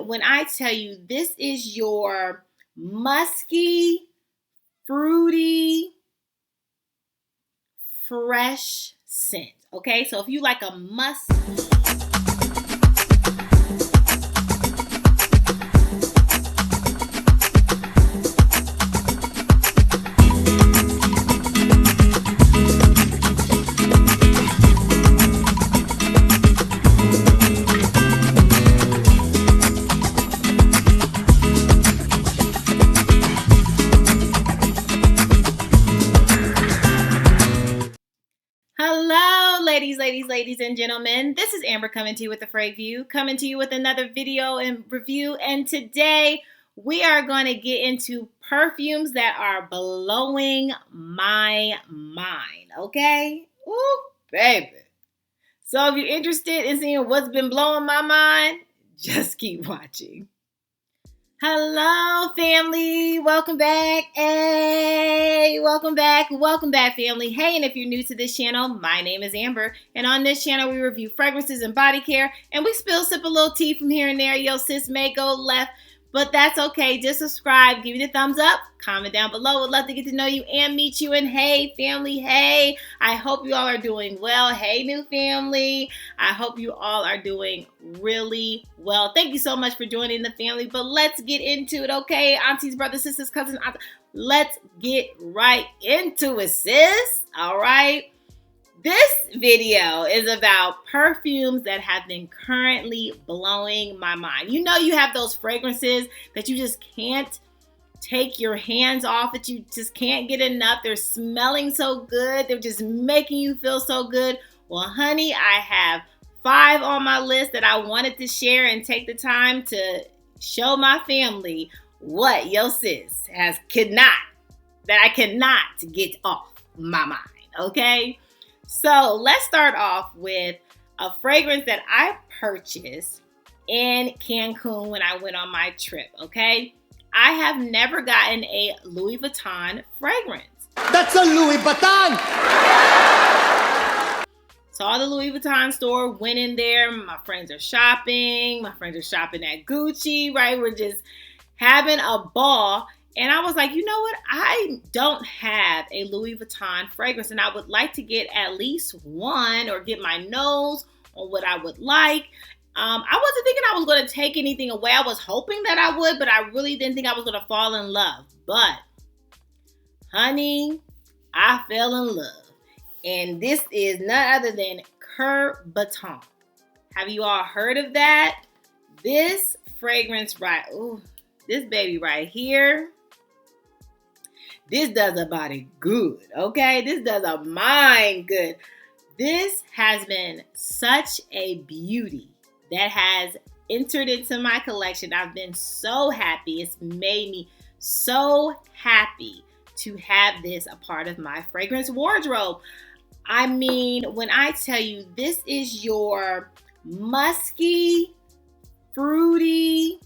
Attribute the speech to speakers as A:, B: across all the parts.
A: mean, when I tell you this is your musky, fruity, fresh scent. Okay, so if you like a musk. Hello, ladies and gentlemen. This is Amber coming to you with the Frag View, coming to you with another video and review. And today we are going to get into perfumes that are blowing my mind. Okay? Ooh, baby. So if you're interested in seeing what's been blowing my mind, just keep watching. Hello, family. Welcome back. Hey, welcome back, family. Hey, and if you're new to this channel, my name is Amber, and on this channel, we review fragrances and body care, and we sip a little tea from here and there. Yo, sis may go left, but that's okay. Just subscribe, give me the thumbs up, comment down below. Would love to get to know you and meet you. And hey, family, hey, I hope you all are doing well. Hey, new family, I hope you all are doing really well. Thank you so much for joining the family, but let's get into it, okay? Aunties, brothers, sisters, cousins, let's get right into it, sis. All right. This video is about perfumes that have been currently blowing my mind. You know, you have those fragrances that you just can't take your hands off, that you just can't get enough. They're smelling so good. They're just making you feel so good. Well, honey, I have 5 on my list that I wanted to share and take the time to show my family what your sis I cannot get off my mind, okay? So let's start off with a fragrance that I purchased in Cancun when I went on my trip, okay? I have never gotten a Louis Vuitton fragrance.
B: That's a Louis Vuitton!
A: Saw the Louis Vuitton store, went in there. My friends are shopping. My friends are shopping at Gucci, right? We're just having a ball. And I was like, you know what? I don't have a Louis Vuitton fragrance, and I would like to get at least one or get my nose on what I would like. I wasn't thinking I was going to take anything away. I was hoping that I would, but I really didn't think I was going to fall in love. But, honey, I fell in love. And this is none other than Coeur Battant. Have you all heard of that? This fragrance this baby right here. This does a body good, okay? This does a mind good. This has been such a beauty that has entered into my collection. I've been so happy. It's made me so happy to have this a part of my fragrance wardrobe. I mean, when I tell you this is your musky, fruity,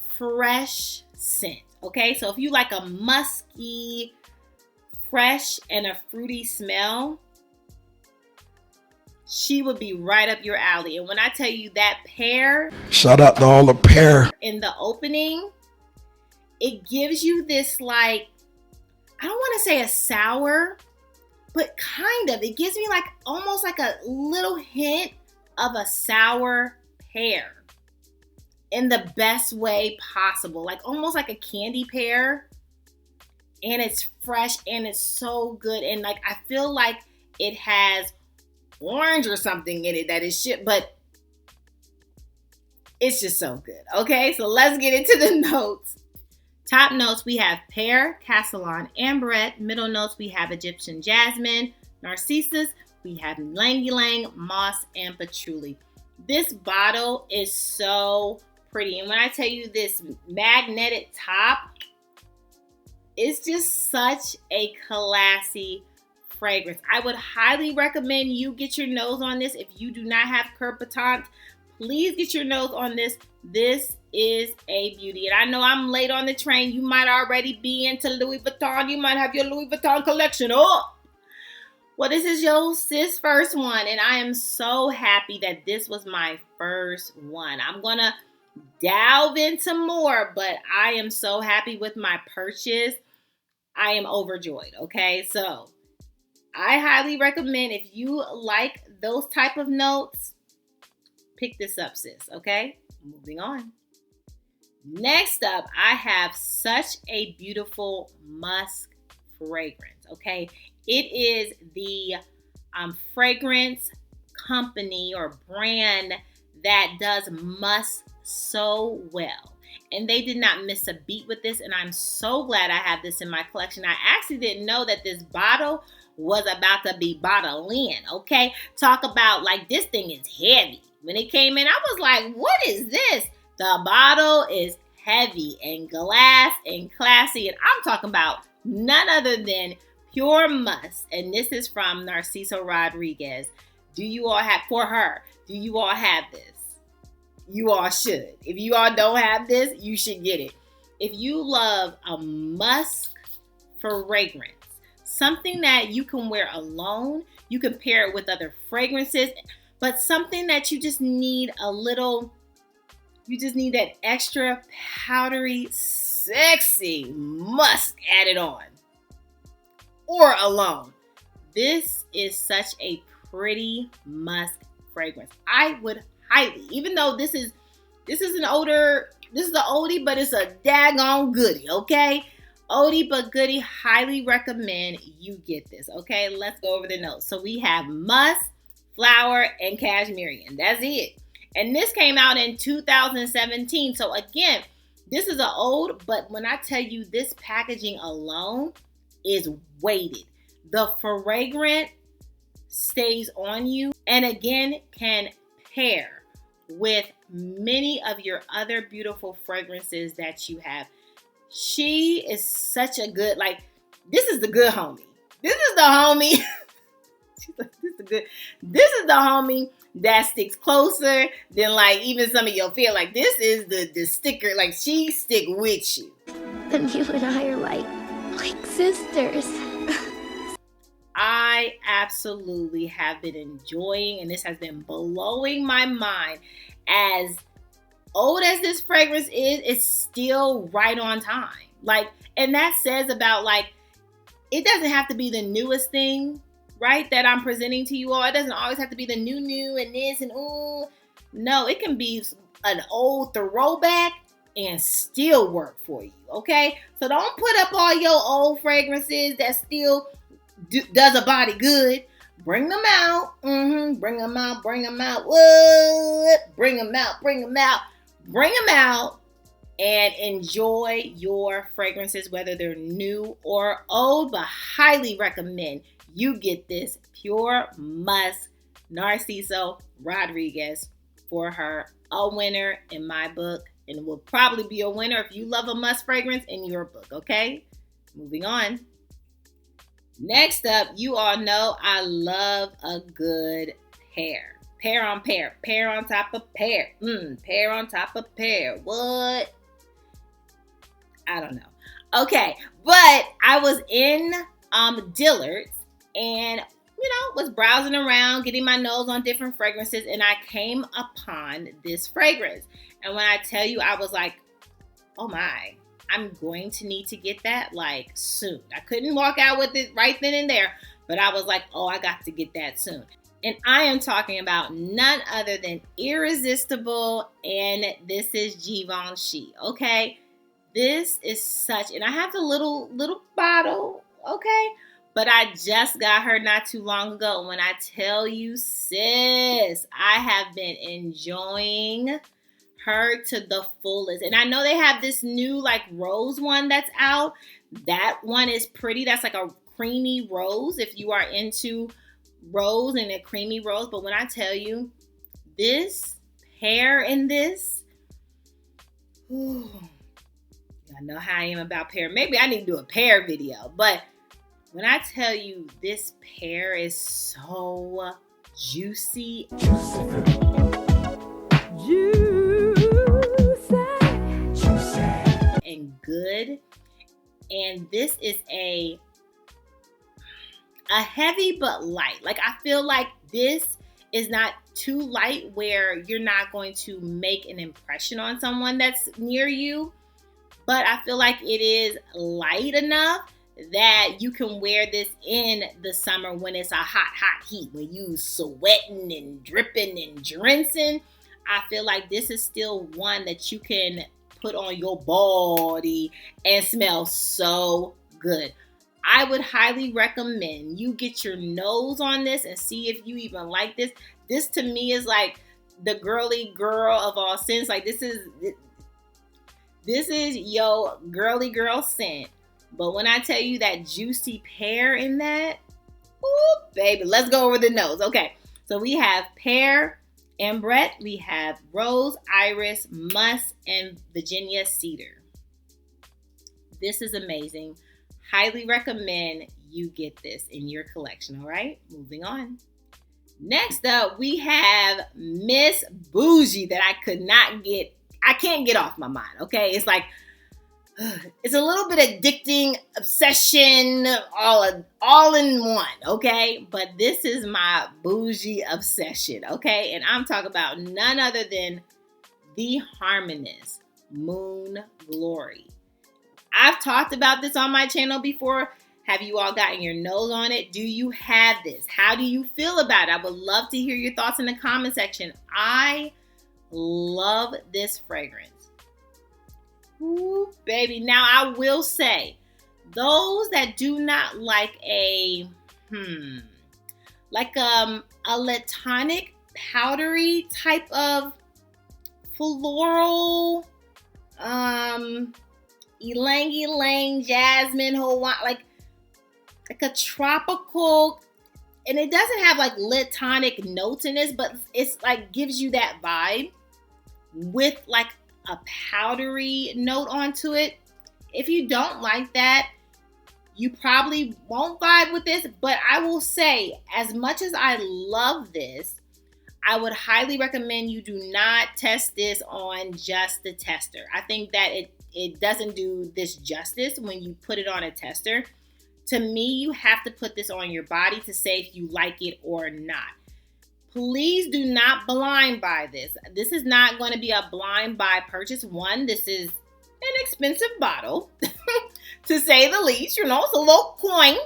A: fresh scent. Okay, so if you like a musky, fresh, and a fruity smell, she would be right up your alley. And when I tell you that pear,
B: shout out to all the pear
A: in the opening, it gives you this, like, I don't want to say a sour, but kind of. It gives me like almost like a little hint of a sour pear. In the best way possible, like almost like a candy pear, and it's fresh and it's so good, and like I feel like it has orange or something in it that is shit, but it's just so good. Okay, so let's get into the notes. Top notes, we have pear, cassilon, amberette. Middle notes, we have Egyptian jasmine, narcissus. We have ylang ylang, moss, and patchouli. This bottle is so pretty. And when I tell you this magnetic top, it's just such a classy fragrance. I would highly recommend you get your nose on this. If you do not have Coeur Battant, please get your nose on this. This is a beauty. And I know I'm late on the train. You might already be into Louis Vuitton. You might have your Louis Vuitton collection up. Well, this is your sis first one, and I am so happy that this was my first one. I'm going to delve into more, but I am so happy with my purchase. I am overjoyed, okay? So I highly recommend, if you like those type of notes, pick this up, sis, okay? Moving on. Next up, I have such a beautiful musk fragrance, okay? It is the fragrance company or brand that does musk so well. And they did not miss a beat with this, and I'm so glad I have this in my collection. I actually didn't know that this bottle was about to be bottling, okay? Talk about, like, this thing is heavy. When it came in, I was like, what is this? The bottle is heavy and glass and classy, and I'm talking about none other than pure musk. And this is from Narciso Rodriguez. Do you all have, for her, do you all have this? You all should. If you all don't have this, you should get it. If you love a musk fragrance, something that you can wear alone, you can pair it with other fragrances, but something that you just need a little, you just need that extra powdery, sexy musk added on or alone. This is such a pretty musk fragrance. I would highly, even though this is an older, this is an oldie, but it's a daggone goodie, okay? Oldie but goodie, highly recommend you get this, okay? Let's go over the notes. So we have musk, flower, and cashmere. That's it. And this came out in 2017. So again, this is an old, but when I tell you this packaging alone is weighted. The fragrance stays on you and again can pair with many of your other beautiful fragrances that you have. She is such a good, like, this is the good homie. This is the homie. She's like, this is the homie that sticks closer than, like, even some of your feel. Like, this is the sticker. Like, she stick with you.
C: And you and I are like sisters.
A: I absolutely have been enjoying, and this has been blowing my mind. As old as this fragrance is, it's still right on time. Like, and that says about, like, it doesn't have to be the newest thing, right, that I'm presenting to you all. It doesn't always have to be the new and this and ooh. No, it can be an old throwback and still work for you, okay? So don't put up all your old fragrances that still does a body good. Bring them out. Bring them out. Bring them out. What? Bring them out. Bring them out. Bring them out and enjoy your fragrances, whether they're new or old. But highly recommend you get this pure musk Narciso Rodriguez for her. A winner in my book, and will probably be a winner if you love a musk fragrance in your book, okay? Moving on. Next up, you all know I love a good pair. Pair on pair. Pair on top of pair. Pair on top of pair. What? I don't know. Okay, but I was in Dillard's and, you know, was browsing around, getting my nose on different fragrances, and I came upon this fragrance. And when I tell you, I was like, oh my, I'm going to need to get that, like, soon. I couldn't walk out with it right then and there, but I was like, oh, I got to get that soon. And I am talking about none other than Irresistible, and this is Givenchy, okay? This is such, and I have the little bottle, okay? But I just got her not too long ago. When I tell you, sis, I have been enjoying her to the fullest. And I know they have this new, like, rose one that's out. That one is pretty. That's like a creamy rose if you are into rose and a creamy rose. But when I tell you, this hair in this, ooh, I know how I am about pear. Maybe I need to do a pear video. But when I tell you, this pear is so juicy. And good. And this is a heavy but light. Like, I feel like this is not too light where you're not going to make an impression on someone that's near you. But I feel like it is light enough that you can wear this in the summer when it's a hot heat, when you sweating and dripping and drenching. I feel like this is still one that you can put on your body and smell so good. I would highly recommend you get your nose on this and see if you even like this. This to me is like the girly girl of all scents. Like this is your girly girl scent. But when I tell you that juicy pear in that, ooh, baby, let's go over the nose. Okay, so we have pear, ambrette, we have rose, iris, musk, and Virginia cedar. This is amazing. Highly recommend you get this in your collection, all right? Moving on. Next up, we have Miss Bougie that I can't get off my mind, okay? It's like, it's a little bit addicting, obsession, all in one, okay? But this is my bougie obsession, okay? And I'm talking about none other than the Harmonist Moon Glory. I've talked about this on my channel before. Have you all gotten your nose on it? Do you have this? How do you feel about it? I would love to hear your thoughts in the comment section. I love this fragrance. Ooh, baby. Now, I will say, those that do not like a latonic, powdery type of floral, ylang-ylang, jasmine, Hawaii, like a tropical, and it doesn't have like latonic notes in this, but it's like gives you that vibe with like a powdery note onto it. If you don't like that, you probably won't vibe with this, but I will say, as much as I love this, I would highly recommend you do not test this on just the tester. I think that it doesn't do this justice when you put it on a tester. To me, you have to put this on your body to say if you like it or not. Please do not blind buy this. This is not going to be a blind buy purchase. One, this is an expensive bottle, to say the least. You know, it's a low coin.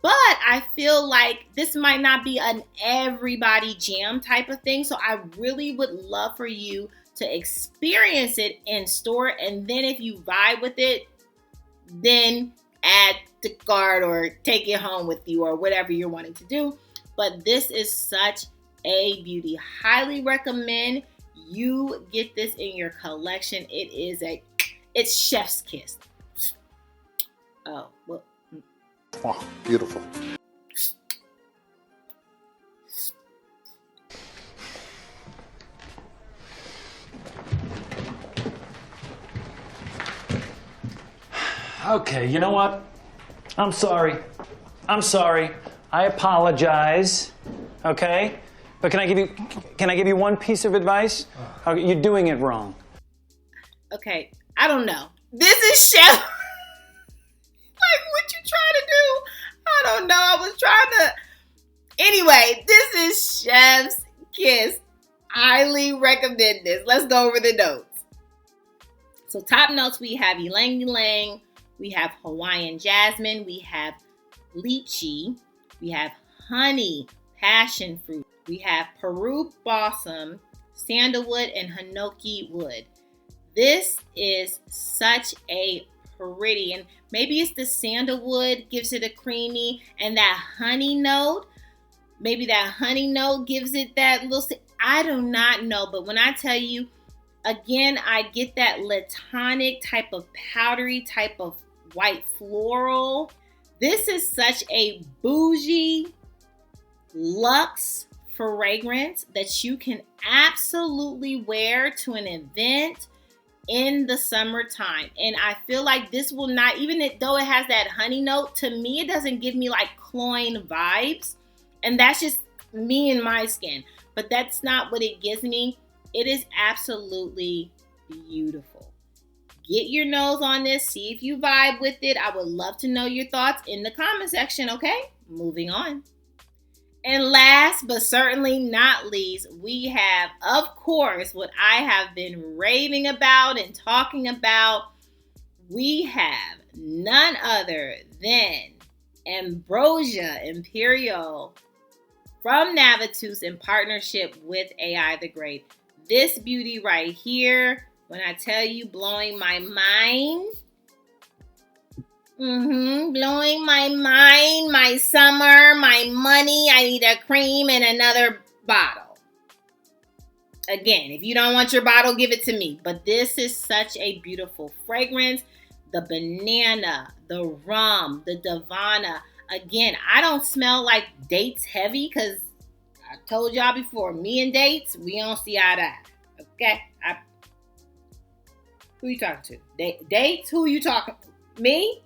A: But I feel like this might not be an everybody jam type of thing. So I really would love for you to experience it in store. And then if you vibe with it, then add to cart or take it home with you or whatever you're wanting to do. But this is such a beauty. Highly recommend you get this in your collection. It's chef's kiss. Oh, well.
B: Oh, beautiful.
D: Okay, you know what? I'm sorry. I apologize. Okay? But can I give you one piece of advice? Okay, you're doing it wrong.
A: Okay, I don't know. This is chef. Like, what you trying to do? I don't know. I was trying to. Anyway, this is chef's kiss. Highly recommend this. Let's go over the notes. So top notes, we have ylang ylang, we have Hawaiian jasmine, we have lychee, we have honey, passion fruit, we have Peru balsam, sandalwood, and hinoki wood. This is such a pretty, and maybe it's the sandalwood gives it a creamy, and that honey note, maybe that honey note gives it that little, I do not know, but when I tell you, again, I get that latonic type of powdery type of white floral. This is such a bougie luxe fragrance that you can absolutely wear to an event in the summertime. And I feel like this will not, even though it has that honey note, to me it doesn't give me like cloying vibes. And that's just me and my skin. But that's not what it gives me. It is absolutely beautiful. Get your nose on this. See if you vibe with it. I would love to know your thoughts in the comment section, okay? moving on. And last but certainly not least, we have, of course, what I have been raving about and talking about. We have none other than Ambrosia Imperial from Navitus in partnership with AI the Great. This beauty right here, when I tell you, blowing my mind. Blowing my mind, my summer, my money. I need a cream and another bottle. Again, if you don't want your bottle, give it to me. But this is such a beautiful fragrance. The banana, the rum, the Divana. Again, I don't smell like dates heavy because I told y'all before, me and dates, we don't see eye to eye. Okay? Who you talking to? Dates? Who you talking to? Me?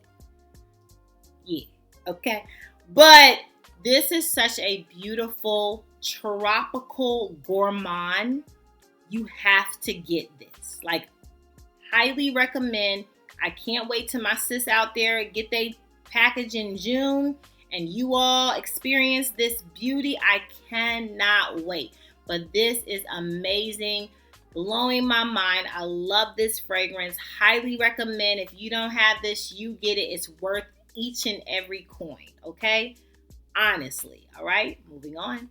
A: Yeah, okay. But this is such a beautiful tropical gourmand. You have to get this. Like, highly recommend. I can't wait till my sis out there get they package in June and you all experience this beauty. I cannot wait. But this is amazing. Blowing my mind. I love this fragrance. Highly recommend. If you don't have this, you get it. It's worth each and every coin, okay? Honestly, all right? Moving on.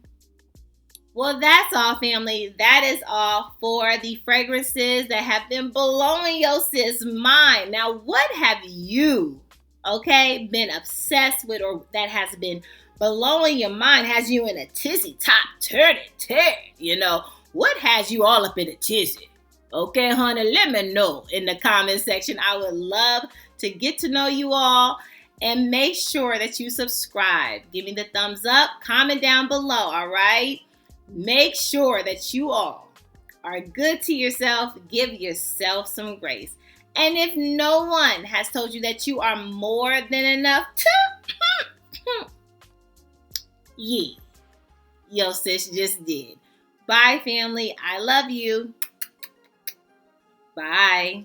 A: Well, that's all, family. That is all for the fragrances that have been blowing your sis' mind. Now, what have you, okay, been obsessed with or that has been blowing your mind? Has you in a tizzy top turd, you know? What has you all up in a tizzy? Okay, honey, let me know in the comment section. I would love to get to know you all. And make sure that you subscribe. Give me the thumbs up. Comment down below, all right? Make sure that you all are good to yourself. Give yourself some grace. And if no one has told you that you are more than enough, yeah, your sis just did. Bye, family. I love you. Bye.